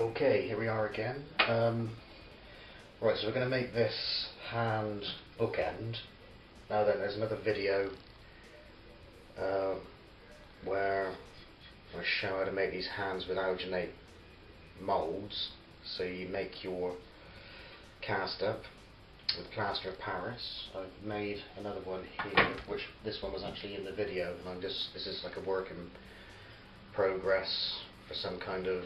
Okay, here we are again. Right, so we're going to make this hand bookend. Now then, there's another video where I show how to make these hands with alginate moulds. So you make your cast up with plaster of Paris. I've made another one here, which this one was actually in the video, and this is like a work in progress for some kind of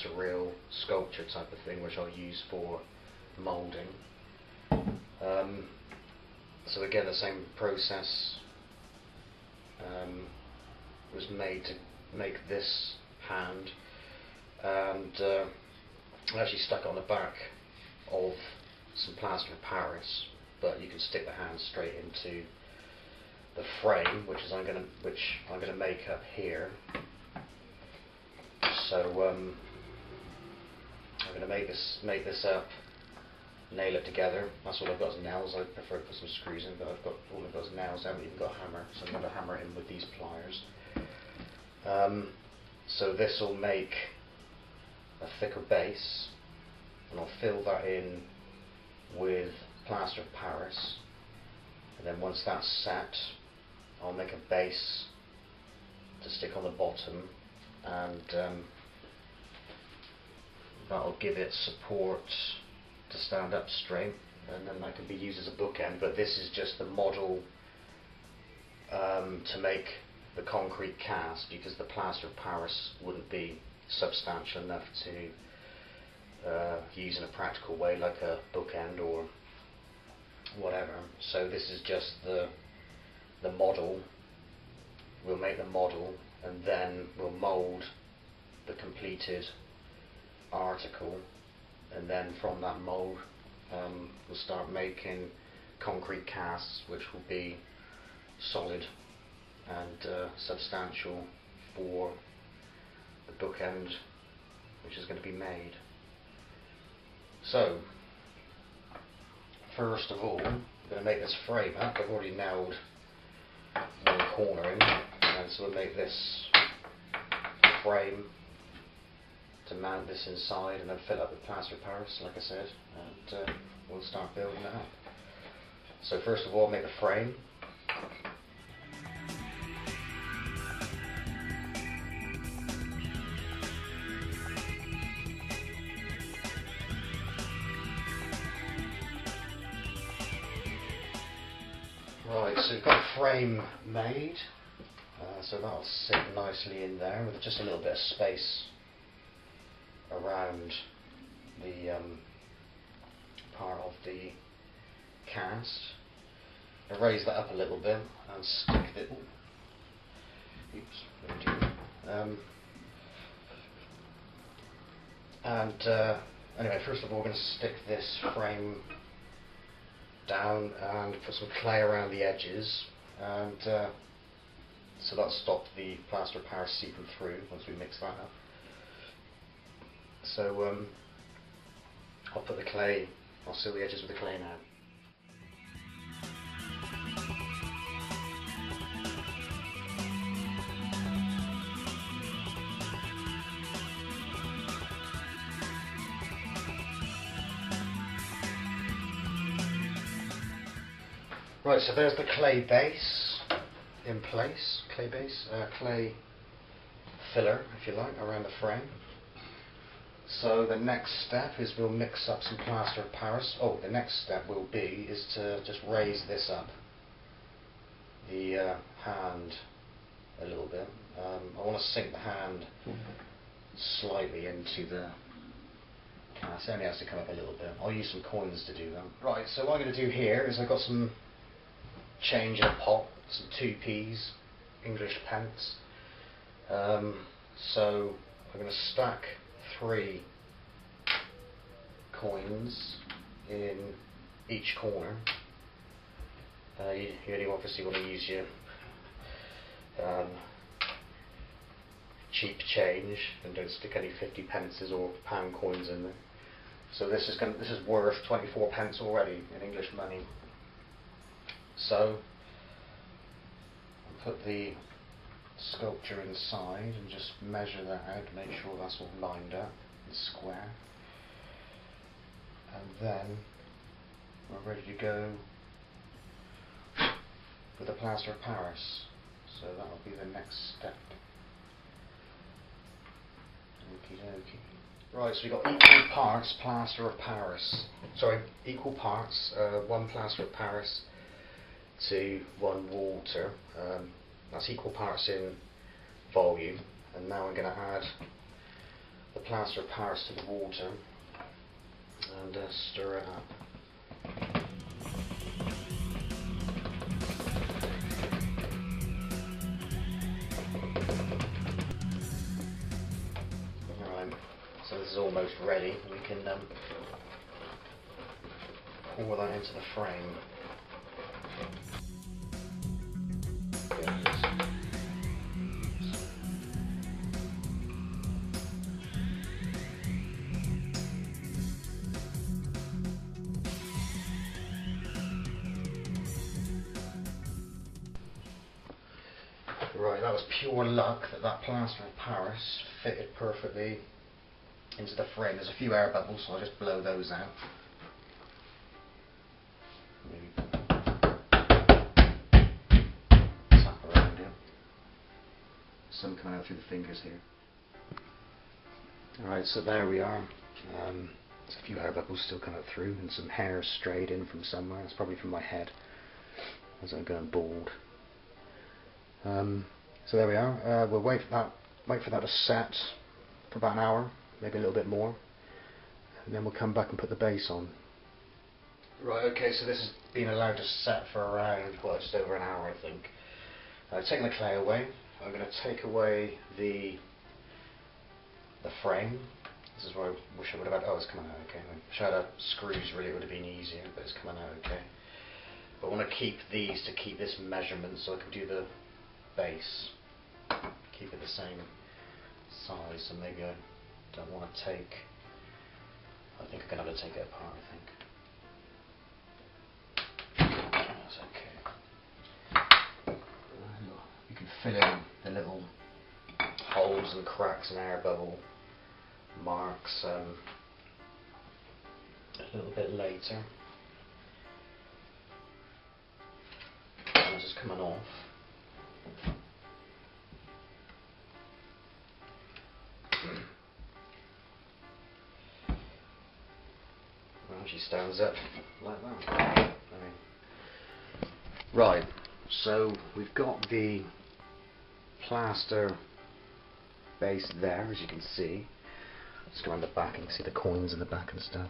surreal sculpture type of thing, which I'll use for moulding. So again, the same process was made to make this hand, and I actually stuck it on the back of some plaster of Paris, but you can stick the hand straight into the frame, which I'm going to make up here. So I'm going to make this up, nail it together. That's all I've got is nails. I prefer to put some screws in, but all I've got is nails. I haven't even got a hammer, so I'm going to hammer it in with these pliers. So this will make a thicker base, and I'll fill that in with plaster of Paris. And then once that's set, I'll make a base to stick on the bottom, and that'll give it support to stand up straight, and then that can be used as a bookend. But this is just the model to make the concrete cast, because the plaster of Paris wouldn't be substantial enough to use in a practical way like a bookend or whatever. So this is just the model. We'll make the model, and then we'll mould the completed article, and then from that mould we'll start making concrete casts, which will be solid and substantial for the bookend which is going to be made. So first of all, I'm going to make this frame up. I've already nailed one corner in, and so we'll make this frame to mount this inside, and then fill up with plaster of Paris, like I said, and we'll start building it up. So first of all, make the frame. Right, so we've got a frame made, so that'll sit nicely in there with just a little bit of space around the part of the cast. I'll raise that up a little bit and stick it. Anyway, first of all, we're going to stick this frame down and put some clay around the edges, and so that'll stop the plaster of Paris seeping through once we mix that up. So I'll put the clay, I'll seal the edges with the clay now. Right, so there's the clay base in place, clay filler, if you like, around the frame. So the next step is we'll mix up some plaster of Paris. Oh, the next step is to just raise this up, the hand, a little bit. I want to sink the hand slightly into the cast. It only has to come up a little bit. I'll use some coins to do that. Right, so what I'm going to do here is I've got some change in a pot, some 2p's, English pence. So I'm going to stack 3 coins in each corner. You only obviously want to use your cheap change, and don't stick any 50 pences or pound coins in there. So this is worth 24 pence already in English money. So I'll put the sculpture inside and just measure that out to make sure that's all lined up and square. And then we're ready to go with the plaster of Paris. So that will be the next step. Okie dokie. Right, so we've got equal parts plaster of Paris. Sorry, equal parts, 1 plaster of Paris to 1 water. That's equal parts in volume. And now we're going to add the plaster of Paris to the water and stir it up. So this is almost ready. We can pour that into the frame. Right, that was pure luck that plaster of Paris fitted perfectly into the frame. There's a few air bubbles, so I'll just blow those out. Maybe tap around here. Some coming out through the fingers here. Alright, so there we are. There's a few air bubbles still coming through and some hair strayed in from somewhere. It's probably from my head as I'm going bald. So there we are. We'll wait for that to set for about an hour, maybe a little bit more, and then we'll come back and put the base on. Right, okay, so this has been allowed to set for around, well, just over an hour, I think. Taking the clay away, I'm going to take away the frame. This is where I wish I would have had, oh, it's coming out okay. I wish I had screws, really, it would have been easier, but it's coming out okay. But I want to keep these to keep this measurement so I can do the base. Keep it the same size, so maybe I don't want to take, I think I'm going to have to take it apart, I think. That's okay. You can fill in the little holes and cracks and air bubble marks a little bit later. This is coming off. Well, she stands up like that. Right, so we've got the plaster base there, as you can see. Let's go around the back and you can see the coins in the back and stuff.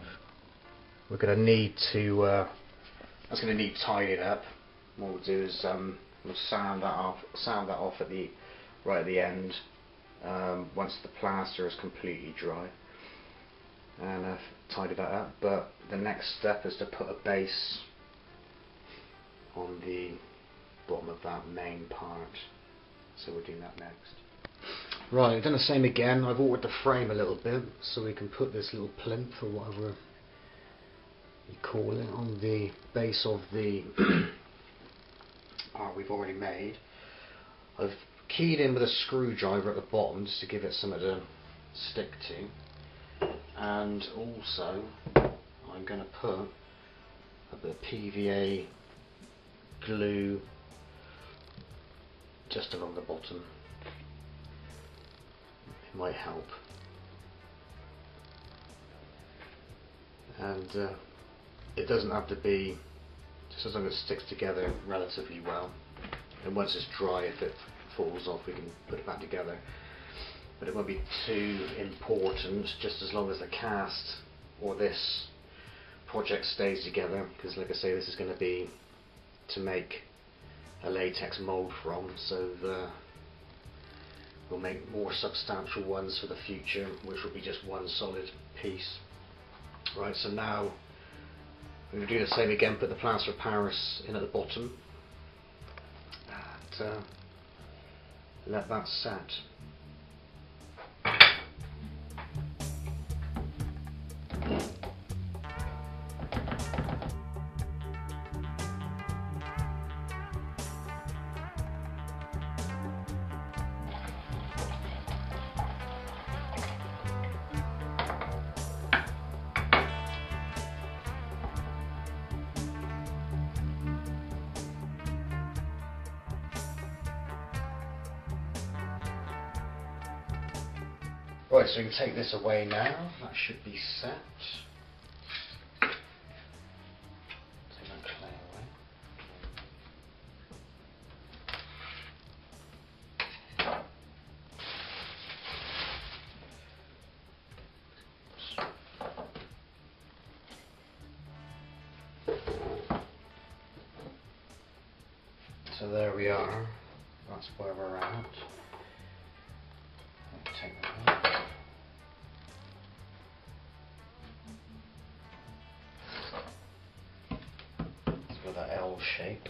We're going to need to, that's going to need tidying up. What we'll do is we'll sand that off at the right at the end once the plaster is completely dry, and tidy that up. But the next step is to put a base on the bottom of that main part. So we're doing that next. Right, I've done the same again. I've altered the frame a little bit so we can put this little plinth or whatever you call it on the base of the part we've already made. I've keyed in with a screwdriver at the bottom just to give it something to stick to, and also I'm going to put a bit of PVA glue just along the bottom. It might help. And it doesn't have to be, just as long as it sticks together relatively well. And once it's dry, if it falls off, we can put it back together. But it won't be too important, just as long as the cast or this project stays together, because like I say, this is going to be to make a latex mould from, so we'll make more substantial ones for the future, which will be just one solid piece. Right, so now we're going to do the same again, put the plaster of Paris in at the bottom, and let that set. Right, so we can take this away now. That should be set. Take that clay away. So there we are. That's where we're at. Take that out. It's got that L shape.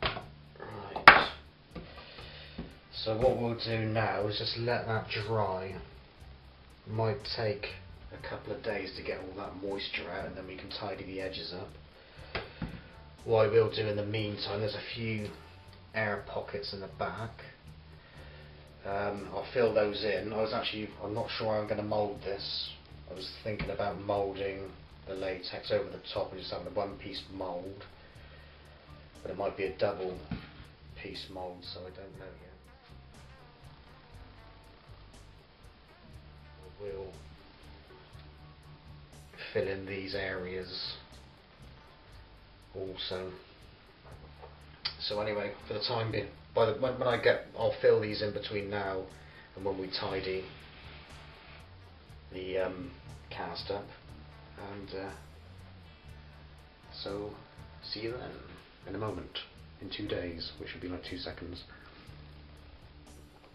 Right. So what we'll do now is just let that dry. It might take a couple of days to get all that moisture out, and then we can tidy the edges up. What I will do in the meantime, there's a few air pockets in the back. I'll fill those in. I'm not sure I'm going to mould this. I was thinking about moulding the latex over the top and just having a one-piece mould, but it might be a double-piece mould, so I don't know yet. We'll fill in these areas also. So anyway, for the time being, I'll fill these in between now and when we tidy the cast up, and so see you then in a moment, in 2 days, which will be like 2 seconds.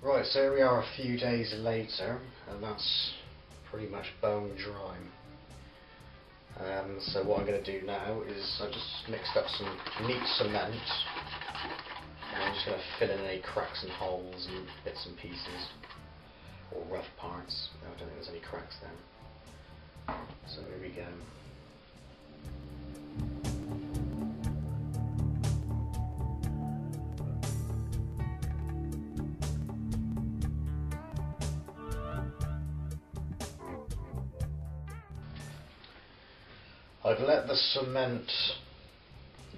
Right, so here we are a few days later, and that's pretty much bone dry. So what I'm going to do now is I just mixed up some neat cement, and I'm just going to fill in any cracks and holes and bits and pieces, or rough parts. I don't think there's any cracks there. So here we go. I've let the cement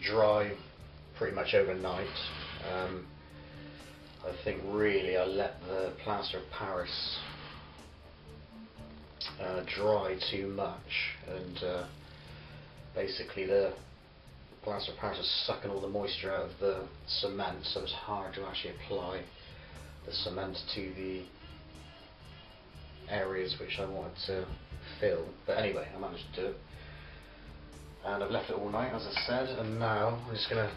dry pretty much overnight. I think really I let the plaster of Paris dry too much, and basically the plaster of Paris is sucking all the moisture out of the cement, so it's hard to actually apply the cement to the areas which I wanted to fill. But anyway, I managed to do it. And I've left it all night, as I said, and now I'm just going to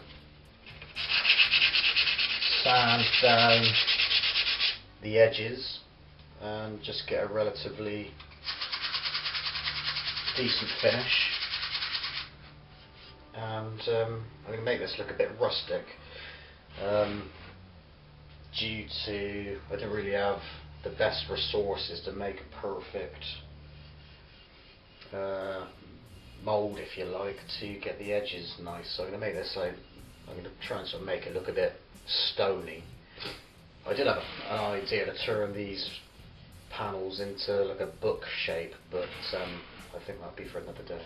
sand down the edges and just get a relatively decent finish. And I'm going to make this look a bit rustic, due to I don't really have the best resources to make a perfect mould, if you like, to get the edges nice. So I'm going to make this I'm going to try and sort of make it look a bit stony. I did have an idea to turn these panels into like a book shape, but I think that'll be for another day.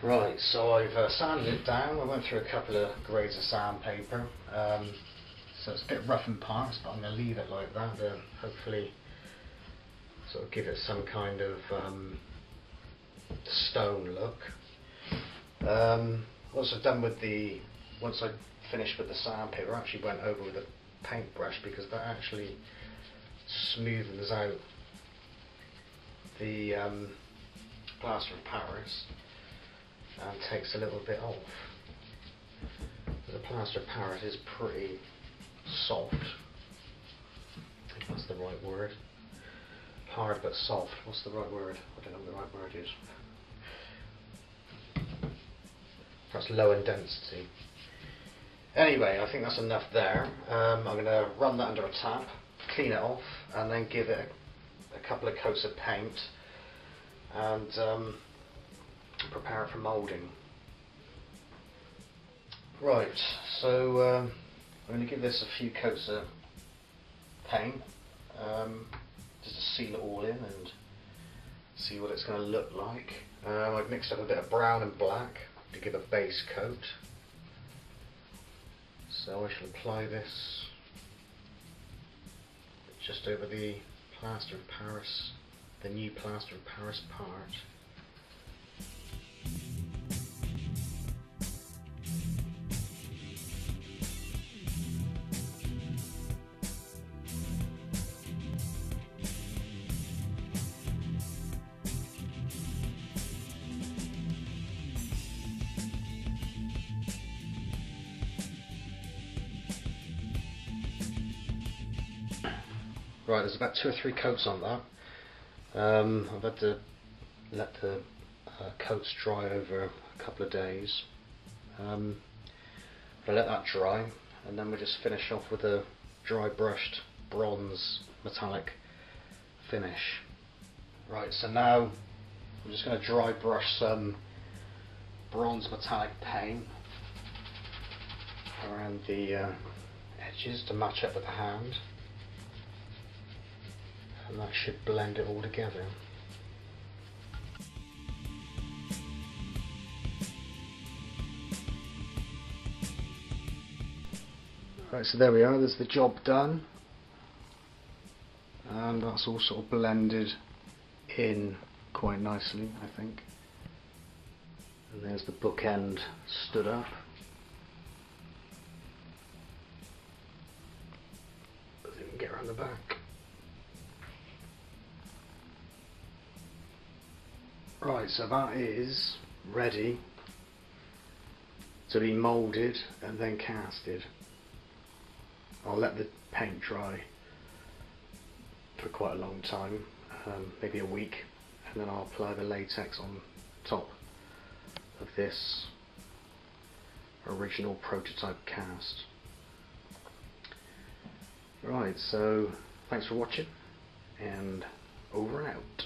Right, so I've sanded it down. I went through a couple of grades of sandpaper, so it's a bit rough in parts, but I'm going to leave it like that to hopefully sort of give it some kind of stone look. Once I finished with the sandpaper, I actually went over with a paintbrush, because that actually smoothens out the plaster of Paris and takes a little bit off. The plaster of Paris is pretty soft. I think that's the right word. Hard but soft. What's the right word? I don't know what the right word is. That's low in density. Anyway, I think that's enough there. I'm going to run that under a tap, clean it off, and then give it a couple of coats of paint, and prepare it for moulding. Right, so I'm going to give this a few coats of paint, just to seal it all in and see what it's going to look like. I've mixed up a bit of brown and black to give a base coat. So I shall apply this just over the plaster of Paris, the new plaster of Paris part. Right, there's about 2 or 3 coats on that. I've had to let the coats dry over a couple of days. I'll let that dry, and then we'll just finish off with a dry brushed bronze metallic finish. Right, so now I'm just going to dry brush some bronze metallic paint around the edges to match up with the hand. And that should blend it all together. Right, so there we are, there's the job done. And that's all sort of blended in quite nicely, I think. And there's the bookend stood up. Let's see if we can get around the back. Right, so that is ready to be moulded and then casted. I'll let the paint dry for quite a long time, maybe a week, and then I'll apply the latex on top of this original prototype cast. Right, so thanks for watching, and over and out.